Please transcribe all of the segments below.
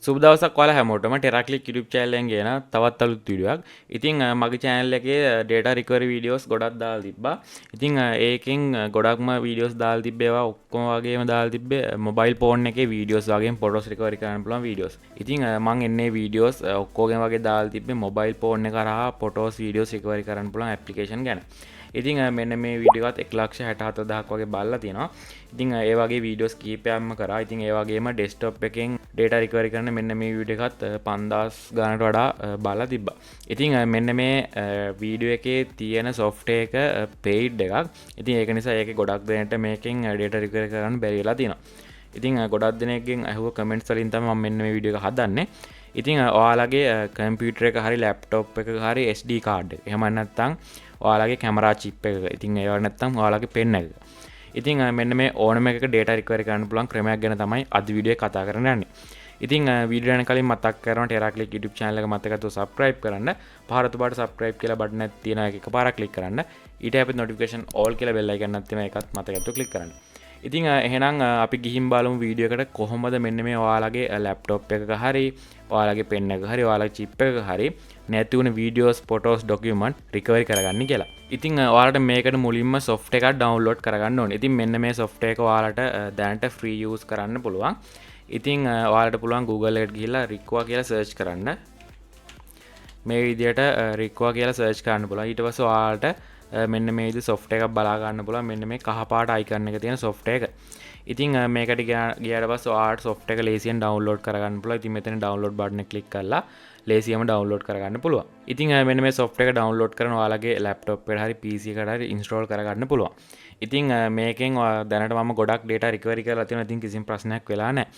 සුබ දවසක් ඔයාලා හැමෝටම TeRa Click YouTube channel එකෙන් ගෙන තවත් අලුත් වීඩියෝ එකක්. ඉතින් මගේ channel එකේ data recovery videos ගොඩක් දාලා තිබ්බා. ඉතින් ඒකෙන් ගොඩක්ම videos දාලා තිබ්බේ ඒවා ඔක්කොම වගේම දාලා තිබ්බේ mobile phone එකේ videos වගේම photos recovery කරන්න පුළුවන් videos. ඉතින් මම එන්නේ videos ඔක්කොගෙම වගේ දාලා තිබ්බේ mobile phone එක කරා photos videos recovery කරන්න පුළුවන් application ගැන. ඉතින් මෙන්න මේ වීඩියෝ එකත් 1,67,000ක් වගේ බලලා තියෙනවා. ඉතින් ඒ වගේ වීඩියෝස් කීපයක්ම කරා. ඉතින් ඒ වගේම ඩෙස්ක්ටොප් එකෙන් data recovery කරන මෙන්න මේ වීඩියෝ එකත් 5000 ගානට වඩා බලලා තිබ්බා. ඉතින් මෙන්න මේ වීඩියෝ එකේ තියෙන software එක paid එකක්. ඉතින් ඒක නිසා ඒකේ ගොඩක් දෙනෙක්ට මේකෙන් data recovery කරන්න බැරි වෙලා තියෙනවා. ඉතින් ගොඩක් දෙනෙක්ගෙන් අහුව කමෙන්ට්ස් වලින් තමයි මම මෙන්න මේ වීඩියෝ එක හදන්නේ. ඉතින් ඔයාලගේ කම්පියුටර් එක හරි ලැප්ටොප් එක හරි SD කාඩ් එක. එහෙම නැත්නම් ඔයාලගේ කැමරා චිප් එක. ඉතින් ඒව නැත්නම් ඔයාලගේ පෙන් එක. ඉතින් මෙන්න මේ ඕනම එකක data recovery කරන්න පුළුවන් ක්‍රමයක් ගැන තමයි අද වීඩියෝ එකේ කතා කරන්න යන්නේ. ඉතින් වීඩියෝ යන කලින් මතක් කරනවා TeRa Click YouTube channel එක මතකව subscribe කරන්න. පහරතු පාට subscribe කියලා බටන් එකක් තියෙනවා. ඒක එකපාරක් click කරන්න. ඊට අපිට notification all කියලා bell icon එකක් තියෙනවා. ඒකත් මතකව click කරන්න. ඉතින් එහෙනම් අපි ගිහින් බලමු වීඩියෝ එකට කොහොමද මෙන්න මේ ඔයාලගේ ලැප්ටොප් එකක හරි ඔයාලගේ පෙන් එකක හරි ඔයාලගේ චිප් එකක හරි නැති වුණ වීඩියෝස් ෆොටෝස් ඩොකියුමන්ට් රිකවරි කරගන්න කියලා. ඉතින් ඔයාලට මේකට මුලින්ම software එකක් download කරගන්න ඕනේ. ඉතින් මෙන්න මේ software එක ඔයාලට දැනට free use කරන්න පුළුවන්. ඉතින් ඔයාලට පුළුවන් Google එකට ගිහිල්ලා Riqua කියලා search කරන්න. මේ විදිහට Riqua කියලා search කරන්න පුළුවන්. ඊට පස්සේ ඔයාලට මෙන්න මේ විදිහේ software එකක් බලා ගන්න පුළුවන්. මෙන්න මේ කහ පාට icon එක තියෙන software එක. ඉතින් මේකට ගියාට පස්සේ ඔයාලට software එක ලේසියෙන් download කරගන්න පුළුවන්. ඉතින් මෙතන download button එක click කරලා ලේසියෙන්ම download කරගන්න පුළුවන්. ඉතින් මෙන්න මේ software එක download කරන ඔයාලගේ laptop එකට හරි PC එකට හරි install කරගන්න පුළුවන්. ඉතින් මේකෙන් දැනට මම ගොඩක් data recovery කරලා තියෙනවා. ඉතින් කිසිම ප්‍රශ්නයක් වෙලා නැහැ.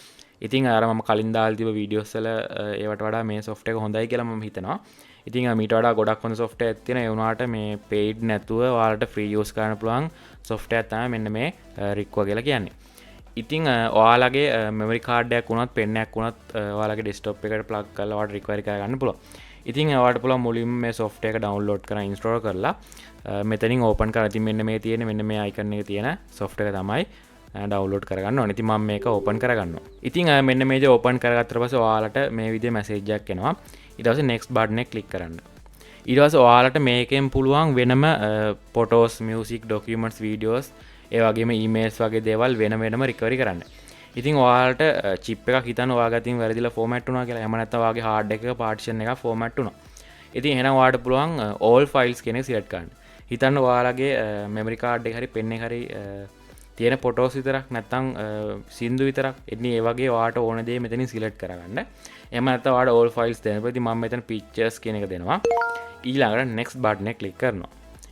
ඉතින් අර මම කලින් දාලා තිබ්බ videos වල ඒවට වඩා මේ software එක හොඳයි කියලා මම හිතනවා. ඉතින් මීට වඩා ගොඩක් හොඳ software එකක් තියෙනවා. ඒ වුණාට මේ paid නැතුව ඔයාලට free use කරන්න පුළුවන් software තමයි මෙන්න මේ Riqua කියලා කියන්නේ. ඉතින් ඔයාලගේ memory card එකක් වුණත් pen එකක් වුණත් ඔයාලගේ desktop එකට plug කරලා ඔයාලට recovery කරගන්න පුළුවන්. ඉතින් ඔයාලට පුළුවන් මුලින්ම මේ software එක download කරලා install කරලා මෙතනින් open කරලා ඉතින් මෙන්න මේ තියෙන මෙන්න මේ icon එකේ තියෙන software එක තමයි download කරගන්න ඕනේ. ඉතින් මම මේක open කරගන්නවා. ඉතින් මෙන්න මේ දේ open කරගත්තට පස්සේ ඔයාලට මේ විදිහේ message එකක් එනවා. ඊට පස්සේ next button එක click කරන්න. ඊට පස්සේ ඔයාලට මේකෙන් පුළුවන් වෙනම photos, music, documents, videos ඒ වගේම emails වගේ දේවල් වෙනම recovery කරන්න. ඉතින් ඔයාලට chip එකක් හිතන්න ඔයාගේ අතින් වැරදිලා format වුණා කියලා. එහෙම නැත්නම් ඔයාගේ hard disk එක partition එකක් format වුණා. ඉතින් එහෙනම් ඔයාලට පුළුවන් all files කියන එක select කරන්න. හිතන්න ඔයාලගේ memory card එක හරි pen එක හරි තියෙන photos විතරක් නැත්නම් සින්දු විතරක් එන්නේ ඒ වගේ ඔයාලට ඕන දේ මෙතනින් select කරගන්න. එහෙම නැත්නම් ඔයාලට all files දෙනවා. ඉතින් මම මෙතන pictures කියන එක දෙනවා. ඊළඟට next button එක click කරනවා.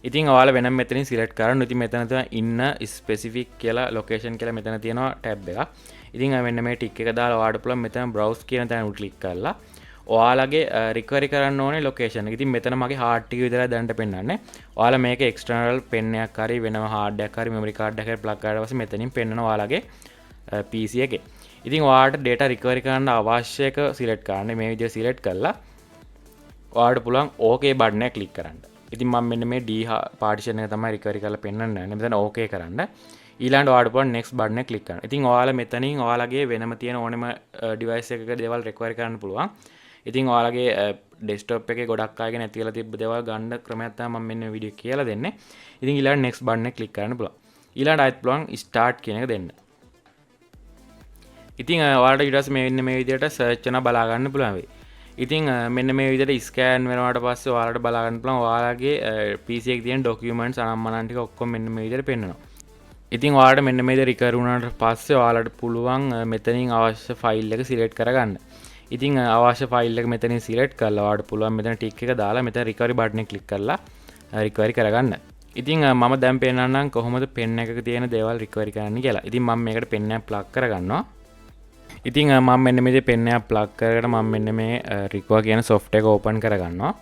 ඉතින් ඔයාලා වෙනම මෙතනින් select කරන්න. ඉතින් මෙතන තමයි ඉන්න specific කියලා location කියලා මෙතන තියෙනවා tab එකක්. ඉතින් මෙන්න මේ tick එක දාලා ඔයාලට පුළුවන් මෙතන browse කියන තැන උඩ click කරලා ඔයාලගේ recovery කරන්න ඕනේ location එක. ඉතින් මෙතන මගේ hard ටික විතරයි දැනට පෙන්නන්නේ. ඔයාලා මේක external pen එකක් හරි වෙනම hard එකක් හරි memory card එකක් plug කරලා පස්සේ මෙතනින් පෙන්නනවා ඔයාලගේ PC එකේ. ඉතින් ඔයාලට data recovery කරන්න අවශ්‍ය එක select කරන්න. මේ විදිහට select කරලා ඔයාලට පුළුවන් OK button එක click කරන්න. ඉතින් මම මෙන්න මේ D partition එක තමයි recovery කරලා පෙන්නන්නේ. මෙතන OK කරන්න. ඊළඟට ඔයාලට පුළුවන් next button එක click කරන්න. ඉතින් ඔයාලා මෙතනින් ඔයාලගේ වෙනම තියෙන ඕනෙම device එකක දේවල් recovery කරන්න පුළුවන්. ඉතින් ඔයාලගේ desktop එකේ ගොඩක් අයගේ නැති වෙලා තිබ්බ දේවල් ගන්න ක්‍රමයක් තමයි මම මෙන්න වීඩියෝ කියලා දෙන්නේ. ඉතින් ඊළඟට next button එක click කරන්න පුළුවන්. ඊළඟට ආයෙත් පුළුවන් start කියන එක දෙන්න. ඉතින් ඔයාලට ඊට පස්සේ මෙන්න මේ විදිහට search කරන බලා ගන්න පුළුවන් වෙයි. ඉතින් මෙන්න මේ විදිහට ස්කෑන් වෙනවාට පස්සේ ඔයාලට බලා ගන්න පුළුවන් ඔයාලගේ PC එකේ තියෙන ડોකියුමන්ට්ස් අනම්මනන් ටික ඔක්කොම මෙන්න මේ විදිහට පෙන්නනවා. ඉතින් ඔයාලට මෙන්න මේ විදිහට රිකවර් වුණාට පස්සේ ඔයාලට පුළුවන් මෙතනින් අවශ්‍ය ෆයිල් එක සිලෙක්ට් කරගන්න. ඉතින් අවශ්‍ය ෆයිල් එක මෙතනින් සිලෙක්ට් කරලා ඔයාලට පුළුවන් මෙතන ටික් එක දාලා මෙතන රිකවරි බටන් එක ක්ලික් කරලා රිකවරි කරගන්න. ඉතින් මම දැන් පෙන්නන්නම් කොහොමද පෙන් එකක තියෙන දේවල් රිකවරි කරන්න කියලා. ඉතින් මම මේකට පෙන් එකක් ප්ලග් කරගන්නවා. ඉතින් මම මෙන්න මේ පෙන් එකක් ප්ලග් කරගෙන මම මෙන්න මේ Riqua කියන software එක open කරගන්නවා.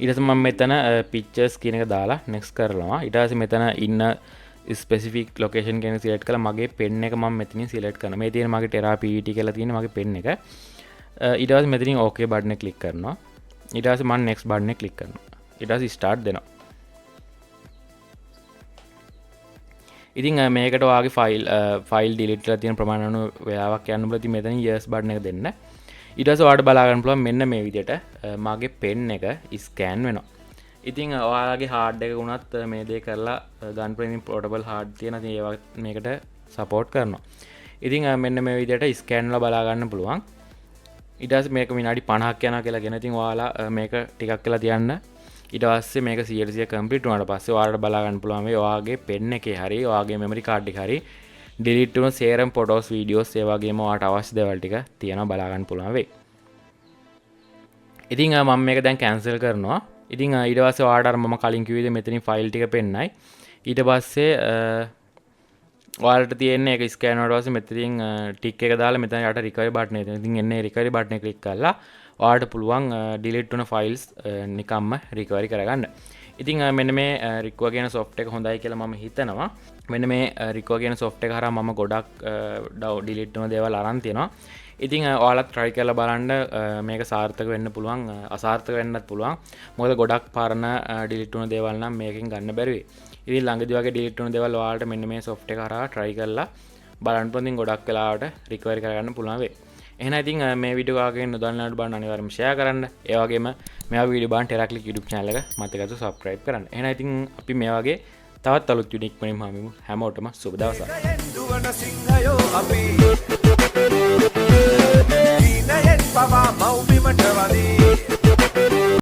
ඊට පස්සේ මම මෙතන pictures කියන එක දාලා next කරනවා. ඊට පස්සේ මෙතන ඉන්න specific location කියන select කරලා මගේ පෙන් එක මම මෙතනින් select කරනවා. මේ තියෙන මගේ TeRa PET කියලා තියෙන මගේ පෙන් එක. ඊට පස්සේ මෙතනින් OK බටන් එක click කරනවා. ඊට පස්සේ මම next බටන් එක click කරනවා. ඊට පස්සේ start දෙනවා. ඉතින් මේකට ඔයාගේ ෆයිල් ඩිලීට් කරලා තියෙන ප්‍රමාණය අනුව වෙලාවක් යන්න බුල ඉතින් මෙතනින් yes බටන් එක දෙන්න. ඊට පස්සේ ඔයාලට බලා ගන්න පුළුවන් මෙන්න මේ විදිහට මගේ පෙන් එක ස්කෑන් වෙනවා. ඉතින් ඔයාලගේ හાર્ඩ් එක වුණත් මේ දේ කරලා ගන් ප්‍රේමින් පෝටබල් හાર્ඩ් තියෙන ඉතින් ඒවා මේකට සපෝට් කරනවා. ඉතින් මෙන්න මේ විදිහට ස්කෑන් වල බලා ගන්න පුළුවන්. ඊට පස්සේ මේක විනාඩි 50ක් යනවා කියලා කියන. ඉතින් ඔයාලා මේක ටිකක් වෙලා තියන්න. ඊට පස්සේ මේක 100% කම්ප්ලීට් වුණාට පස්සේ ඔයාලට බලා ගන්න පුළුවන් මේ ඔයාගේ පෙන් එකේ හරි ඔයාගේ මෙමරි කාඩ් එකේ හරි ඩිලීට් වුණු සේරම ෆොටෝස් වීඩියෝස් ඒ වගේම ඔයාලට අවශ්‍ය දේවල් ටික තියෙනවා බලා ගන්න පුළුවන් වෙයි. ඉතින් මම මේක දැන් කැන්සල් කරනවා. ඉතින් ඊට පස්සේ ඔයාලට අර මම කලින් කිව්වේ මෙතනින් ෆයිල් ටික පෙන්නයි. ඊට පස්සේ ඔයාලට තියෙන්නේ ඒක ස්කෑන් වුණාට පස්සේ මෙතනින් ටික් එක දාලා මෙතන යට රිකවරි බටන් එක. ඉතින් එන්නේ රිකවරි බටන් එක ක්ලික් කරලා ඔයාලට පුළුවන් ඩිලීට් වුණ ෆයිල්ස් නිකම්ම රිකවරි කරගන්න. ඉතින් මෙන්න මේ රික්වා කියන සොෆ්ට් එක හොඳයි කියලා මම හිතනවා. මෙන්න මේ රික්වා කියන සොෆ්ට් එක හරහා මම ගොඩක් ඩිලීට් වුණ දේවල් අරන් තියෙනවා. ඉතින් ඔයාලත් try කරලා බලන්න මේක සාර්ථක වෙන්න පුළුවන් අසාර්ථක වෙන්නත් පුළුවන්. මොකද ගොඩක් පරණ ඩිලීට් වුණ දේවල් නම් මේකෙන් ගන්න බැරි වෙයි. ඉතින් ළඟදී වගේ ඩිලීට් වුණ දේවල් ඔයාලට මෙන්න මේ සොෆ්ට් එක හරහා try කරලා බලන්න පුළුවන්. ගොඩක් වෙලාවට රිකවරි කරගන්න පුළුවන් වෙයි. එහෙනම් ඉතින් මේ වීඩියෝ කාගෙන් නොදන්නාට බලන්න අනිවාර්යයෙන්ම ෂෙයා කරන්න. ඒ වගේම මේ වීඩියෝ බලන්න TeRa Click YouTube channel එක මතකද subscribe කරන්න. එහෙනම් ඉතින් අපි මේ වගේ තවත් අලුත් වීඩියෝ ඉක්මනින්ම හමුවෙමු. හැමෝටම සුබ දවසක්. Pava, mau bimata wali